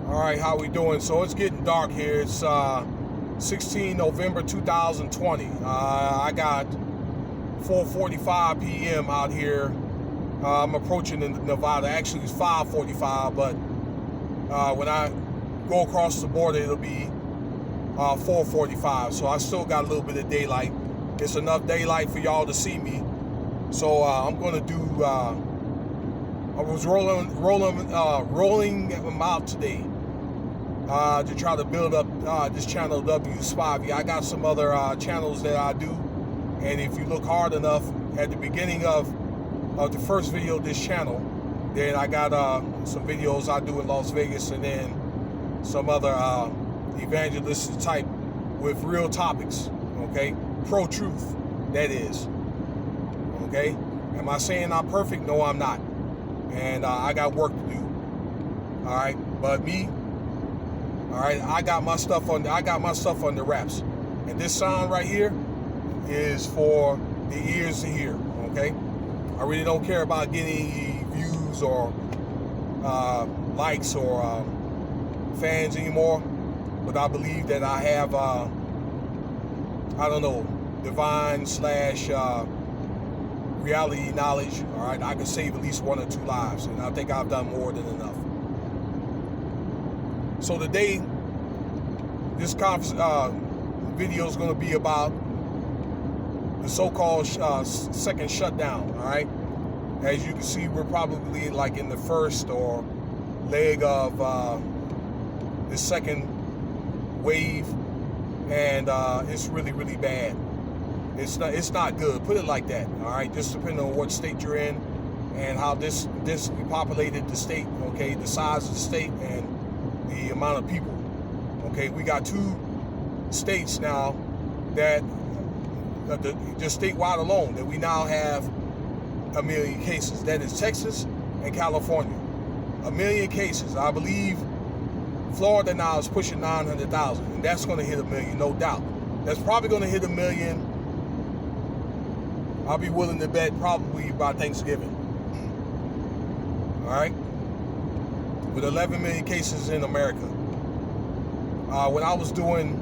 All right, how we doing? So it's getting dark here. It's 16 November 2020. I got 4:45 p.m. out here. I'm approaching Nevada. Actually, it's 5:45, but when I go across the border, it'll be 4:45. So I still got a little bit of daylight. It's enough daylight for y'all to see me. So I'm gonna do. I was rolling them out today to try to build up this channel W5. I got some other channels that I do, and if you look hard enough at the beginning of the first video of this channel, then I got some videos I do in Las Vegas, and then some other evangelistic type with real topics. Okay, pro truth, that is. Okay, am I saying I'm perfect? No, I'm not. And I got work to do. All right, but me, all right, I got my stuff on the wraps. And this sound right here is for the ears to hear. Okay, I really don't care about getting views or likes or fans anymore. But I believe that I have, I don't know, divine / reality knowledge. All right, I can save at least 1 or 2 lives, and I think I've done more than enough. So today, this video is going to be about the so-called second shutdown. All right, as you can see, we're probably like in the first or leg of the second wave, and it's really bad. It's not good. Put it like that. All right. Just depending on what state you're in and how densely populated the state. Okay, the size of the state and the amount of people. Okay, we got 2 states now that just statewide alone that we now have 1 million cases. That is Texas and California. 1 million cases. I believe Florida now is pushing 900,000, and that's going to hit 1 million, no doubt. That's probably going to hit 1 million. I'll be willing to bet probably by Thanksgiving. All right, with 11 million cases in America. When I was doing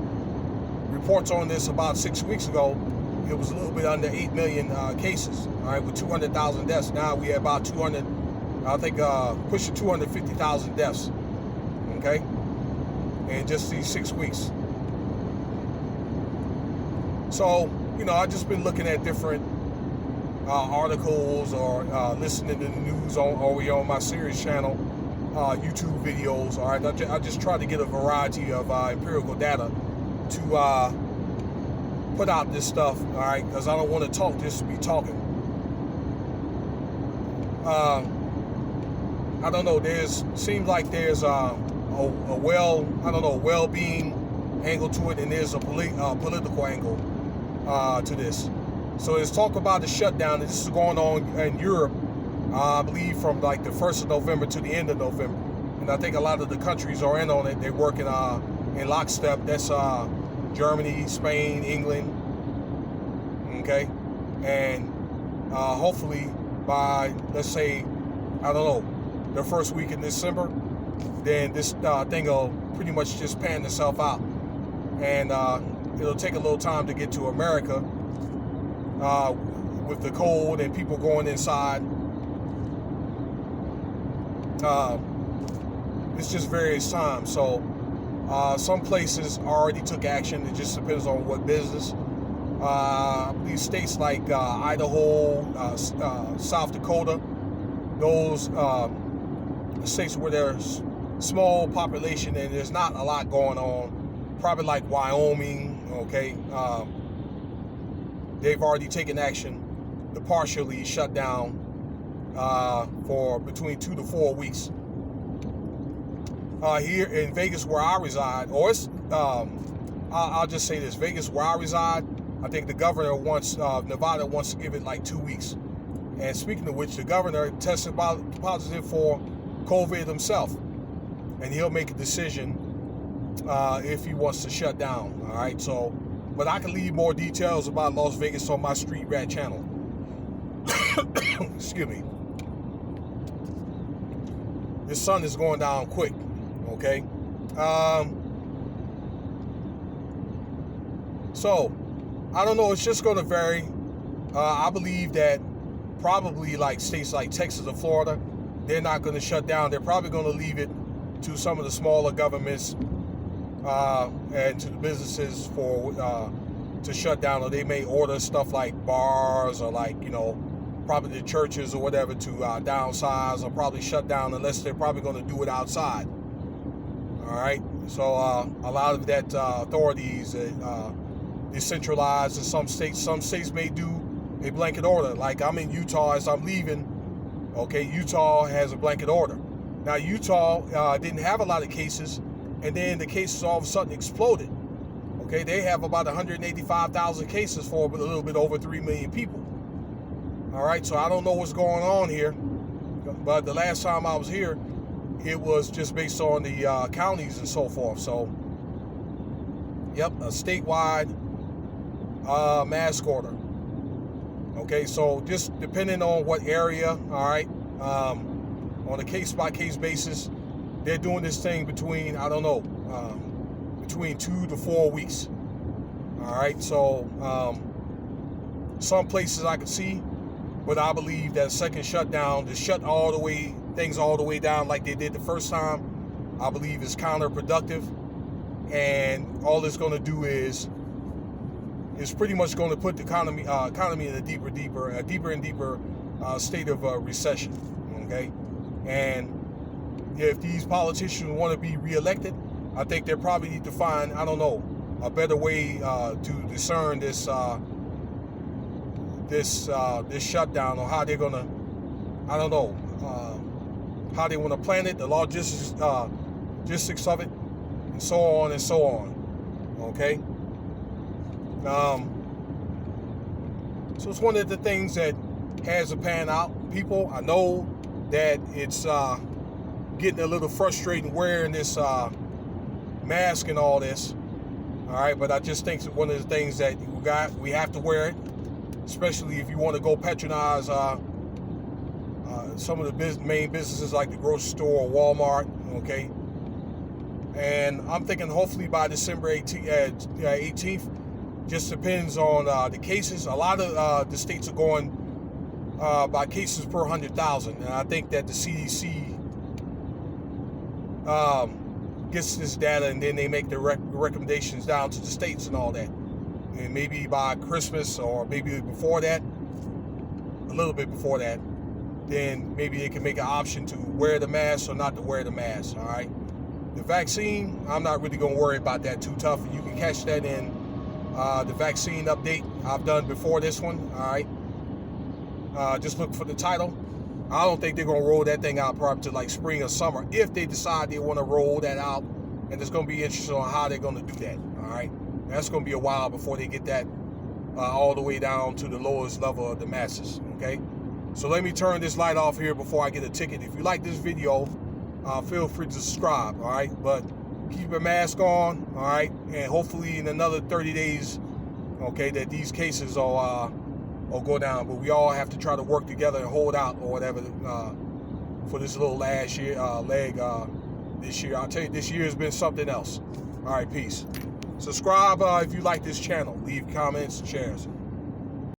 reports on this about 6 weeks ago, it was a little bit under 8 million cases. All right, with 200,000 deaths. Now we have about 200. I think pushing 250,000 deaths. Okay, in just these 6 weeks. So I just been looking at different articles or listening to the news on my series channel, YouTube videos. All right, I just try to get a variety of empirical data to put out this stuff. All right, because I don't want to talk just to be talking. I don't know. Seems like there's a well-being angle to it, and there's a political angle to this. So there's talk about the shutdown. This is going on in Europe, I believe, from like the 1st of November to the end of November. And I think a lot of the countries are in on it. They're working in lockstep. That's Germany, Spain, England. Okay, and hopefully by, let's say, I don't know, the first week in December, then this thing will pretty much just pan itself out, and it'll take a little time to get to America. With the cold and people going inside, it's just various times. So some places already took action. It just depends on what business. These states like Idaho, South Dakota, those states where there's small population and there's not a lot going on, probably like Wyoming. Okay, they've already taken action to partially shut down for between 2 to 4 weeks. Here in Vegas, where I reside, or it's I'll just say this: Vegas, where I reside, I think the governor wants Nevada wants to give it like 2 weeks. And speaking of which, the governor tested positive for COVID himself, and he'll make a decision if he wants to shut down. All right, so. But I can leave more details about Las Vegas on my Street Rat channel. Excuse me. This sun is going down quick, okay? So I don't know. It's just going to vary. I believe that probably like states like Texas or Florida, they're not going to shut down. They're probably going to leave it to some of the smaller governments and to the businesses to shut down, or they may order stuff like bars or like, probably the churches or whatever to downsize or probably shut down, unless they're probably going to do it outside. All right. So a lot of that authorities decentralized in some states. Some states may do a blanket order. Like I'm in Utah as I'm leaving. Okay, Utah has a blanket order. Now Utah didn't have a lot of cases, and then the cases all of a sudden exploded. Okay, they have about 185,000 cases for a little bit over 3 million people. All right, so I don't know what's going on here, but the last time I was here, it was just based on the counties and so forth. So, yep, a statewide mask order. Okay, so just depending on what area, all right, on a case-by-case basis, they're doing this thing between, I don't know, between 2 to 4 weeks. All right, so some places I can see, but I believe that second shutdown, to shut things all the way down like they did the first time, I believe is counterproductive, and all it's going to do is pretty much going to put the economy in a deeper and deeper state of recession. Okay, and if these politicians want to be reelected, I think they probably need to find, I don't know, a better way to discern this shutdown, or how they're gonna, I don't know, how they want to plan it, the logistics of it, and so on and so on. Okay. So it's one of the things that has to pan out. People, I know that it's getting a little frustrating wearing this mask and all this. All right, but I just think it's one of the things that we have to wear it, especially if you want to go patronize some of the main businesses like the grocery store or Walmart. Okay, and I'm thinking hopefully by December 18th. Just depends on the cases. A lot of the states are going by cases per 100,000, and I think that the CDC gets this data, and then they make the recommendations down to the states and all that. And maybe by Christmas, or maybe before that, a little bit before that, then maybe they can make an option to wear the mask or not to wear the mask. All right. The vaccine, I'm not really going to worry about that too tough. You can catch that in the vaccine update I've done before this one. All right. Just look for the title. I don't think they're going to roll that thing out probably to like spring or summer, if they decide they want to roll that out. And it's going to be interesting on how they're going to do that. All right. That's going to be a while before they get that all the way down to the lowest level of the masses. Okay. So let me turn this light off here before I get a ticket. If you like this video, feel free to subscribe. All right. But keep your mask on. All right. And hopefully in another 30 days, okay, that these cases will go down. But we all have to try to work together and hold out or whatever for this little last year leg this year. I'll tell you, this year has been something else. All right. Peace. Subscribe if you like this channel. Leave comments, shares.